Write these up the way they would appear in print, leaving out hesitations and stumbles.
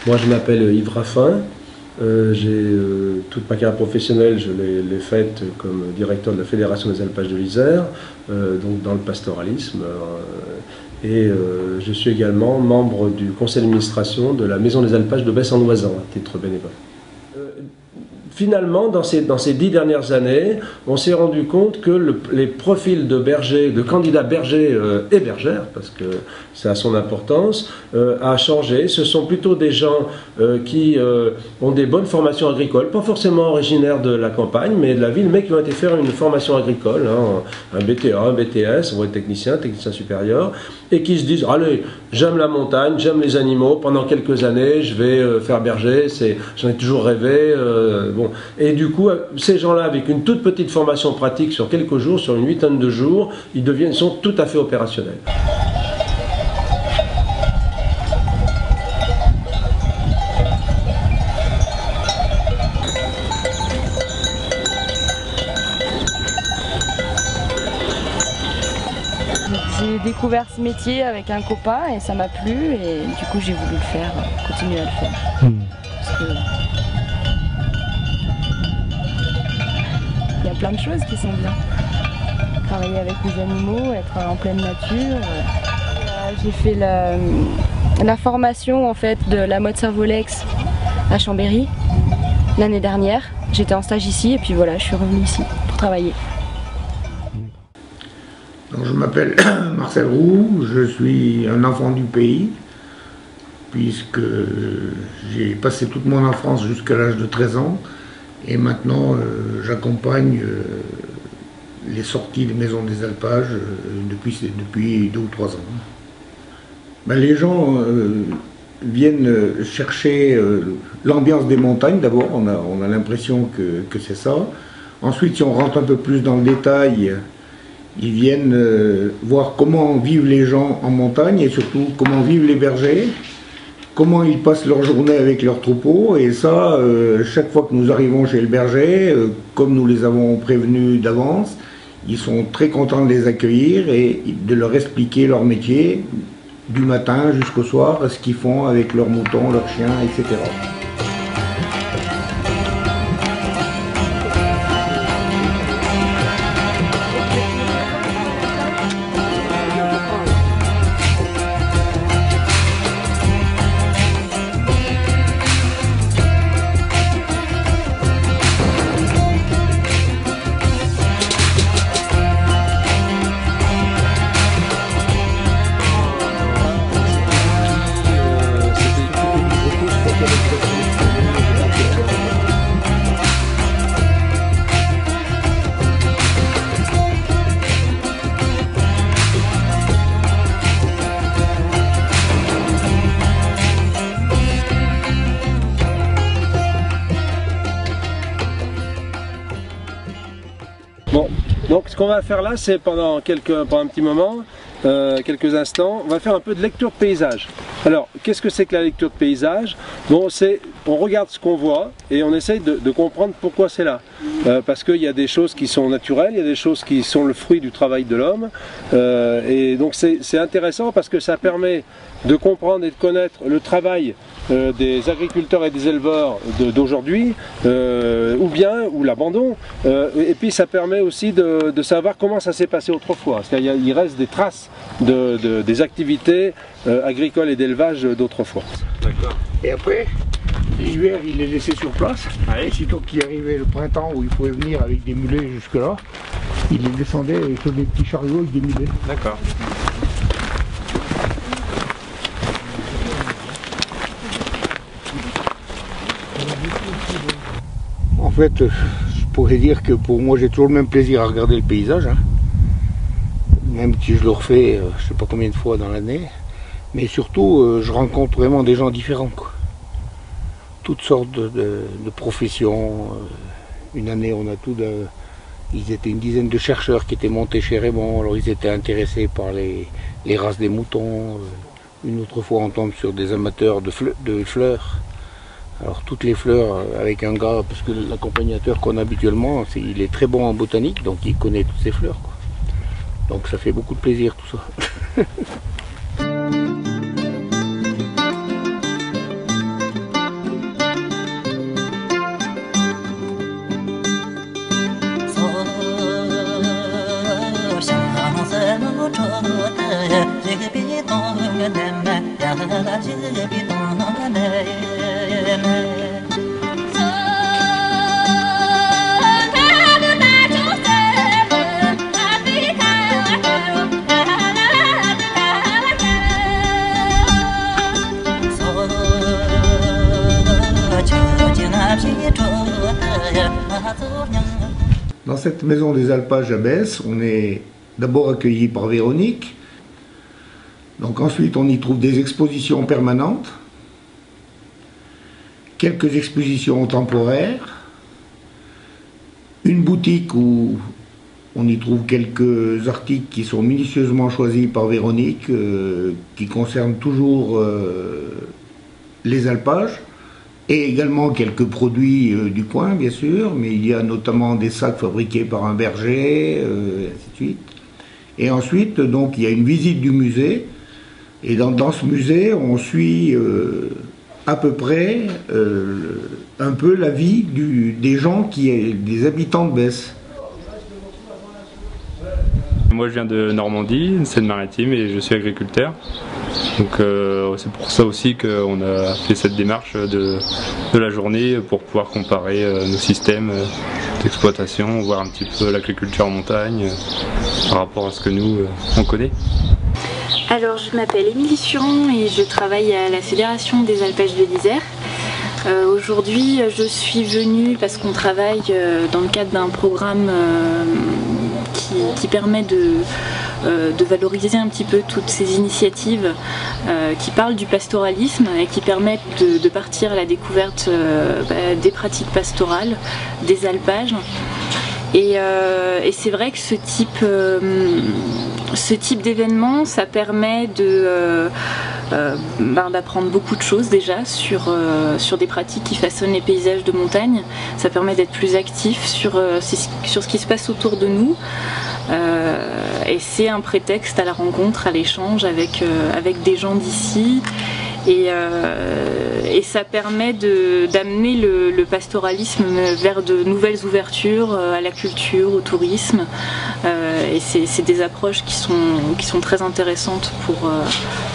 Moi, je m'appelle Yves Raffin. Toute ma carrière professionnelle, je l'ai faite comme directeur de la Fédération des alpages de l'Isère, donc dans le pastoralisme. Je suis également membre du conseil d'administration de la Maison des alpages de Besse-en-Oisan, à titre bénévole. Finalement, dans ces 10 dernières années, on s'est rendu compte que les profils de bergers, de candidats bergers et bergères, parce que ça a son importance, a changé. Ce sont plutôt des gens qui ont des bonnes formations agricoles, pas forcément originaires de la campagne, mais de la ville, mais qui ont été faire une formation agricole, hein, un BTA, un BTS, on va être technicien supérieur, et qui se disent, allez, j'aime la montagne, j'aime les animaux, pendant quelques années, je vais faire berger, j'en ai toujours rêvé. Bon. Et du coup, ces gens-là, avec une toute petite formation pratique sur quelques jours, sur une huitaine de jours, ils sont tout à fait opérationnels. J'ai découvert ce métier avec un copain et ça m'a plu et du coup j'ai voulu le faire, continuer à le faire. Parce que il y a plein de choses qui sont bien. Travailler avec les animaux, être en pleine nature. J'ai fait la formation en fait de la mode Servolex à Chambéry l'année dernière. J'étais en stage ici et puis voilà, je suis revenue ici pour travailler. Donc, je m'appelle Marcel Roux, je suis un enfant du pays, puisque j'ai passé toute mon enfance jusqu'à l'âge de 13 ans, et maintenant j'accompagne les sorties des maisons des alpages depuis 2 ou 3 ans. Ben, les gens viennent chercher l'ambiance des montagnes, d'abord, on a l'impression que c'est ça. Ensuite, si on rentre un peu plus dans le détail, ils viennent voir comment vivent les gens en montagne et surtout comment vivent les bergers, comment ils passent leur journée avec leurs troupeaux. Et ça, chaque fois que nous arrivons chez le berger, comme nous les avons prévenus d'avance, ils sont très contents de les accueillir et de leur expliquer leur métier du matin jusqu'au soir, ce qu'ils font avec leurs moutons, leurs chiens, etc. Bon, donc ce qu'on va faire là, c'est pendant un petit moment, quelques instants, on va faire un peu de lecture de paysage. Alors, qu'est-ce que c'est que la lecture de paysage? Bon, on regarde ce qu'on voit et on essaye de comprendre pourquoi c'est là. Parce qu'il y a des choses qui sont naturelles, il y a des choses qui sont le fruit du travail de l'homme. Et donc c'est intéressant parce que ça permet de comprendre et de connaître le travail des agriculteurs et des éleveurs d'aujourd'hui, ou l'abandon. Et puis ça permet aussi de savoir comment ça s'est passé autrefois. Il reste des traces des activités agricoles et d'élevage d'autrefois. D'accord. Et après, l'hiver, il les laissait sur place. Ouais. Sitôt qu'il arrivait le printemps où il pouvait venir avec des mulets jusque-là, il les descendait sur des petits chariots avec des mulets. D'accord. En fait, je pourrais dire que pour moi, j'ai toujours le même plaisir à regarder le paysage. Hein. Même si je le refais, je ne sais pas combien de fois dans l'année. Mais surtout, je rencontre vraiment des gens différents, quoi. Toutes sortes de professions. Une année, on a ils étaient une dizaine de chercheurs qui étaient montés chez Raymond. Alors, ils étaient intéressés par les races des moutons. Une autre fois, on tombe sur des amateurs de fleurs. Alors, toutes les fleurs avec un gars, parce que l'accompagnateur qu'on a habituellement, il est très bon en botanique, donc il connaît toutes ces fleurs, quoi. Donc, ça fait beaucoup de plaisir, tout ça. Dans cette maison des alpages à Besse, on est d'abord accueilli par Véronique. Donc ensuite, on y trouve des expositions permanentes, quelques expositions temporaires, une boutique où on y trouve quelques articles qui sont minutieusement choisis par Véronique, qui concernent toujours les alpages, et également quelques produits du coin, bien sûr, mais il y a notamment des sacs fabriqués par un berger, et ainsi de suite. Et ensuite, donc, il y a une visite du musée, et dans ce musée, on suit à peu près un peu la vie des gens, des habitants de Besse. Moi je viens de Normandie, Seine-Maritime, et je suis agriculteur. Donc c'est pour ça aussi qu'on a fait cette démarche de la journée pour pouvoir comparer nos systèmes d'exploitation, voir un petit peu l'agriculture en montagne par rapport à ce que nous on connaît. Alors je m'appelle Émilie Suron et je travaille à la Fédération des alpages de l'Isère. Aujourd'hui je suis venue parce qu'on travaille dans le cadre d'un programme qui permet de valoriser un petit peu toutes ces initiatives qui parlent du pastoralisme et qui permettent de partir à la découverte des pratiques pastorales, des alpages. Et c'est vrai que ce type d'événement, ça permet d'apprendre beaucoup de choses déjà sur des pratiques qui façonnent les paysages de montagne. Ça permet d'être plus actif sur ce qui se passe autour de nous. Et c'est un prétexte à la rencontre, à l'échange avec des gens d'ici. Et ça permet d'amener le pastoralisme vers de nouvelles ouvertures à la culture, au tourisme. Et c'est des approches qui sont très intéressantes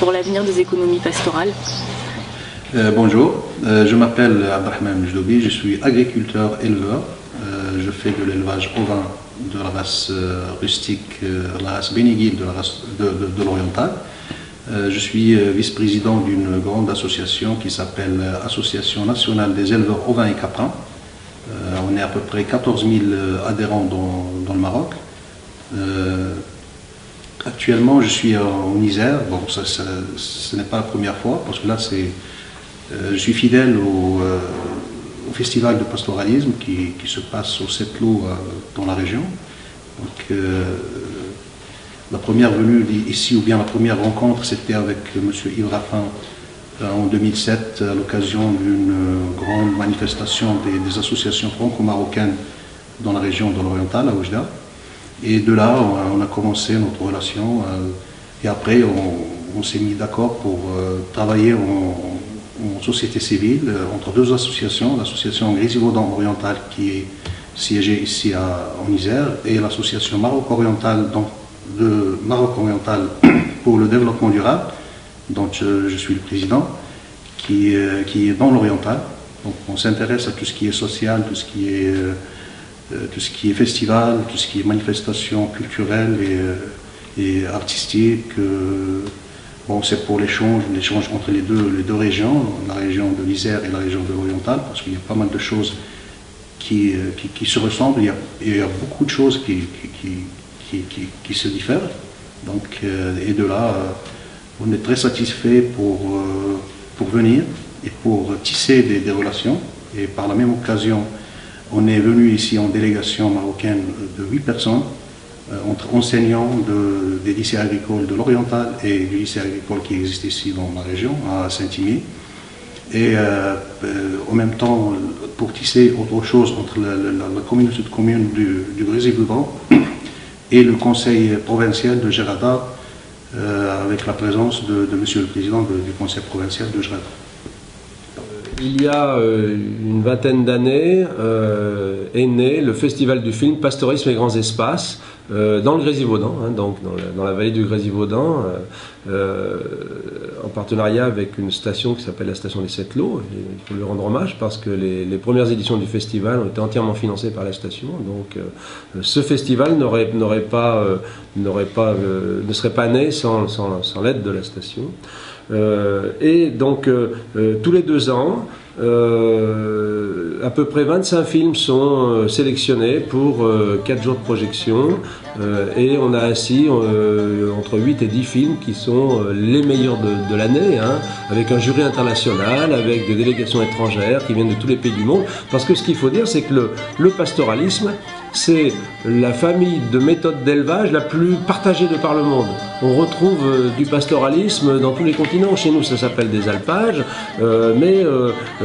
pour l'avenir des économies pastorales. Bonjour, je m'appelle Abdrahman Mjdoubi, je suis agriculteur-éleveur. Je fais de l'élevage ovin de la race rustique, la race bénéguile de l'oriental. Je suis vice-président d'une grande association qui s'appelle Association nationale des éleveurs ovins et caprins. On est à peu près 14 000 adhérents dans le Maroc. Actuellement, je suis en Isère. Bon, ce n'est pas la première fois, parce que là, je suis fidèle au festival de pastoralisme qui se passe au Sept-Lots dans la région. Donc, la première venue ici, ou bien la première rencontre, c'était avec M. Yves Raffin en 2007, à l'occasion d'une grande manifestation des associations franco-marocaines dans la région de l'Oriental, à Oujda. Et de là, on a commencé notre relation. Et après, on s'est mis d'accord pour travailler en société civile entre deux associations, l'association Grésivaudan Oriental qui est siégée ici en Isère et l'association Maroc Oriental, de Maroc Oriental pour le développement durable, dont je suis le président, qui est dans l'Oriental. Donc on s'intéresse à tout ce qui est social, tout ce qui est festival, tout ce qui est manifestation culturelle et artistique. Bon, c'est pour l'échange entre les deux régions, la région de l'Isère et la région de l'Oriental, parce qu'il y a pas mal de choses qui se ressemblent, il y a beaucoup de choses qui se diffèrent. Donc, et de là, on est très satisfait pour venir et pour tisser des relations. Et par la même occasion, on est venu ici en délégation marocaine de 8 personnes, entre enseignants des lycées agricoles de l'Oriental et du lycée agricole qui existe ici dans ma région, à Saint-Imier. Et en même temps, pour tisser autre chose entre la communauté de communes du Grésivaudan et le conseil provincial de Gerada, avec la présence de monsieur le président du conseil provincial de Gerada. Il y a une vingtaine d'années est né le Festival du film Pastorisme et Grands Espaces dans le Grésivaudan, hein, donc dans la vallée du Grésivaudan, en partenariat avec une station qui s'appelle la station des Sept Lots. Il faut lui rendre hommage parce que les premières éditions du festival ont été entièrement financées par la station. Donc ce festival ne serait pas né sans l'aide de la station. Et donc tous les 2 ans, à peu près 25 films sont sélectionnés pour 4 jours de projection, et on a ainsi entre 8 et 10 films qui sont les meilleurs de l'année, hein, avec un jury international, avec des délégations étrangères qui viennent de tous les pays du monde, parce que ce qu'il faut dire, c'est que le pastoralisme, c'est la famille de méthodes d'élevage la plus partagée de par le monde. On retrouve du pastoralisme dans tous les continents. Chez nous, ça s'appelle des alpages, mais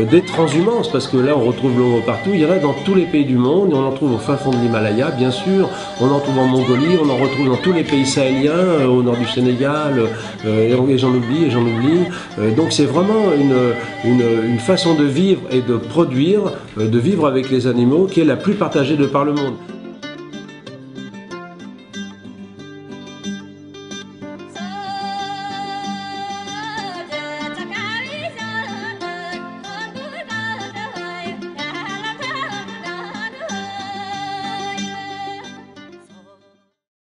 des transhumances, parce que là, on retrouve l'homo partout. Il y en a dans tous les pays du monde, et on en trouve au fin fond de l'Himalaya, bien sûr. On en trouve en Mongolie, on en retrouve dans tous les pays sahéliens, au nord du Sénégal, et j'en oublie, donc c'est vraiment une façon de vivre et de produire, de vivre avec les animaux qui est la plus partagée de par le monde.